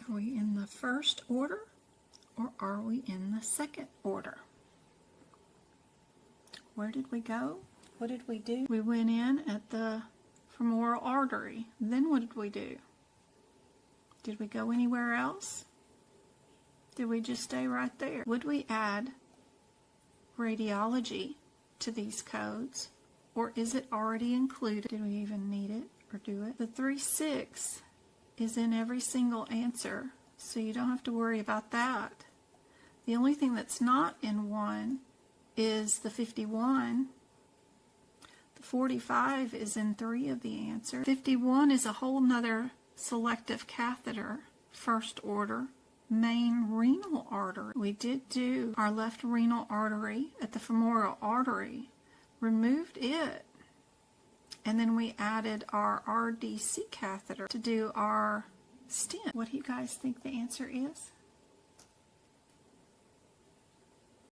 Are we in the first order or are we in the second order? Where did we go? What did we do? We went in at the femoral artery. Then what did we do? Did we go anywhere else? Did we just stay right there? Would we add radiology to these codes, or is it already included? Did we even need it or do it? The 3-6 is in every single answer, so you don't have to worry about that. The only thing that's not in one is the 51. The 45 is in 3 of the answers. 51 is a whole nother selective catheter, first order, main renal artery. We did do our left renal artery at the femoral artery, removed it, and then we added our RDC catheter to do our stent. What do you guys think the answer is?